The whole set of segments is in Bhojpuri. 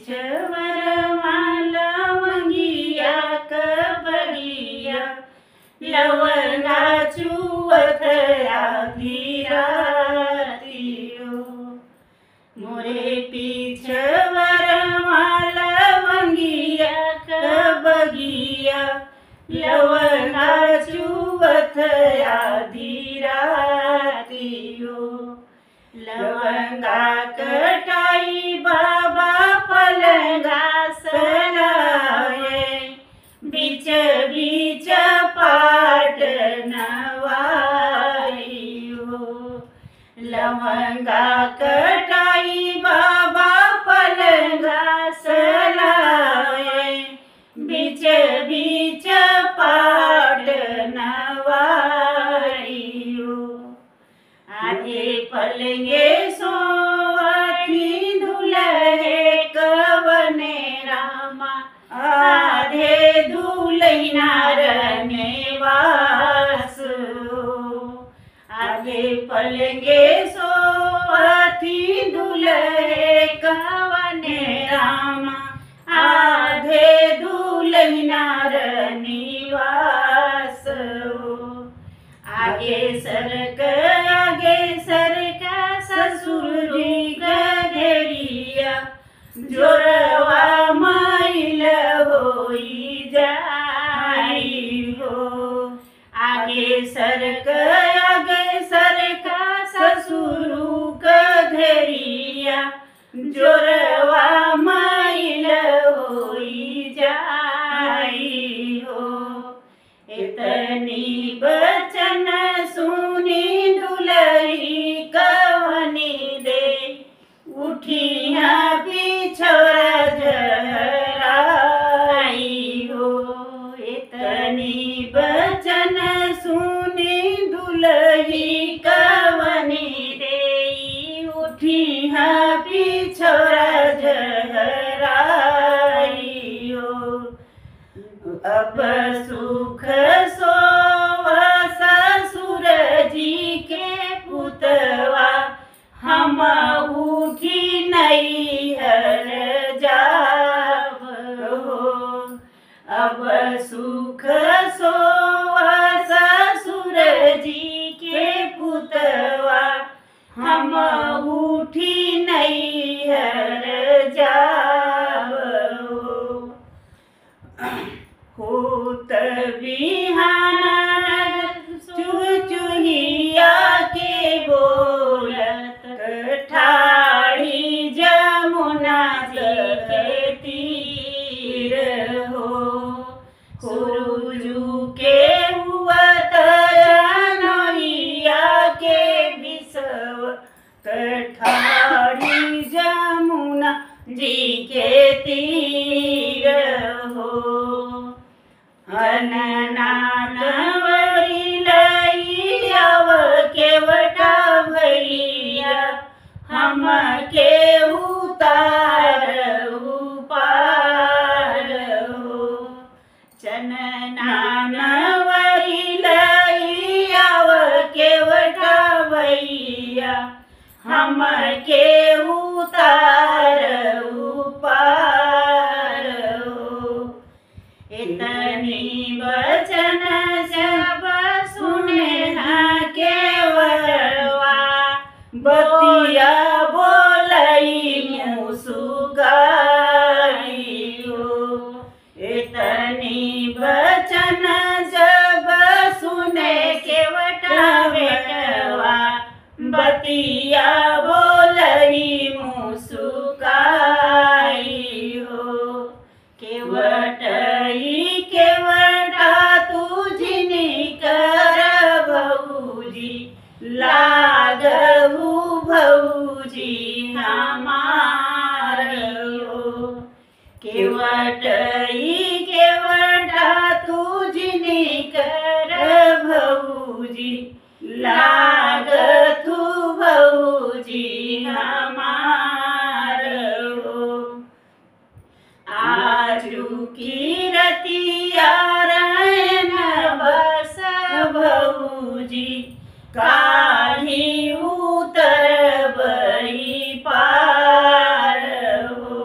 पीछवर मालवंगिया कबगिया लवंगा चुवथया धीरातियो मोरे पीछवर मालवंगिया कबगिया लवंगा चुवथया धीरातियो लवंगा कटाई बाबा पलंगा सलाये बीच बीच पाट नवाइयो लवंगा कटाई बाबा पलंगा सलाये बीच बीच पाट नवाइयो आधे पलंगे सोवती दुल्हे कवने रामा आधे दुल्हना रने वासो आधे पलंगे सोवती दुल्हे कवने रामा आधे दुल्हना रने वासो आगे सरक ससुर जी गधेरिया जोरवा मैल होई जाई हो आगे सरक ससुर गधेरिया जोरवा मैल होई जाई हो इतनी बचन सुनी दुलही कवनी दे उठिया पिछोरा जराई हो इतनी बचन सुनी दुलही कवनी दे उठिया पिछोरा जराई हो अब सुख सोव ससुर जी के पुतवा हम उठी नहीं हर जाव हो अब सुख सोव ससुर जी के पुतवा हम उठी नहीं हर जाव होत बिहान चुचुहिया के बोलत ठाड़ी जमुना जी के तीर हो सुरुजू के हुवत नैया के बिसव ठाड़ी जमुना जी के तीर हो अननानवरी लईयाव केवटा भैया हम के उतार उपार हो चननानवरी लईयाव केवटा भैया हम के उतार उपार हो इतनी बचन सब सुने केवरवा बतिया बोलई मुसुगाई हो इतनी बचन जब सुने केवटा बेटवा बतिया बोलई मुसुगाई हो केवटा तुझनी कर भौजी लागहु भौजी हमार हो केवटा तुझनी कर भौजी लागथु भौजी हमार हो आजू की रतिया रैन बस भौजी काली उतर बई पार हो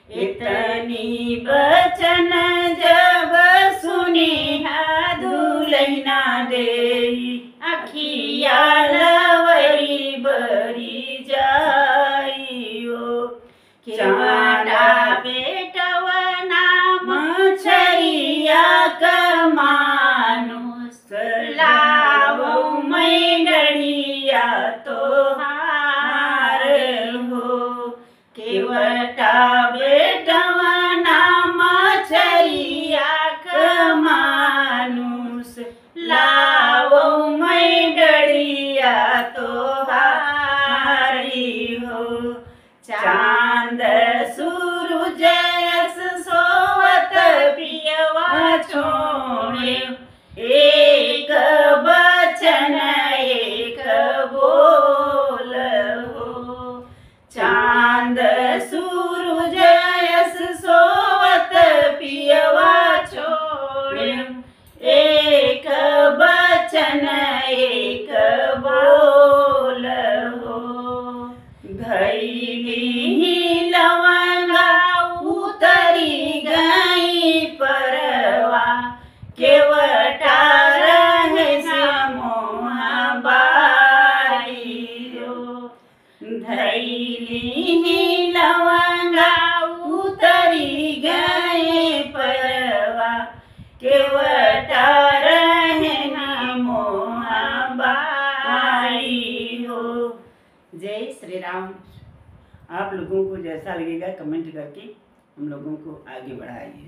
इतनी बचन जब सुनी हा दुलैना देई अखिया लवरी बरी जाइयो चांदा बेटवना मछरिया कमानुस लावो मैंडड़िया तोहार हो केवटा बेटवना मछरिया कमानुस लावो मैंडड़िया तोहारी हो चांद सूरज यस सोवत पियवा छोड़े एक बचन एक बोल हो चांद सूरज यस सोवत पियवा छोड़े एक बचन एक बोल हो धैली लवंगा उतरी गई परवा केवटा रहे समोह बारियो धैली लवंगा उतरी गई परवा केवटा रहे मोह बारियो। जय श्री राम। आप लोगों को जैसा लगेगा कमेंट करके हम लोगों को आगे बढ़ाइए।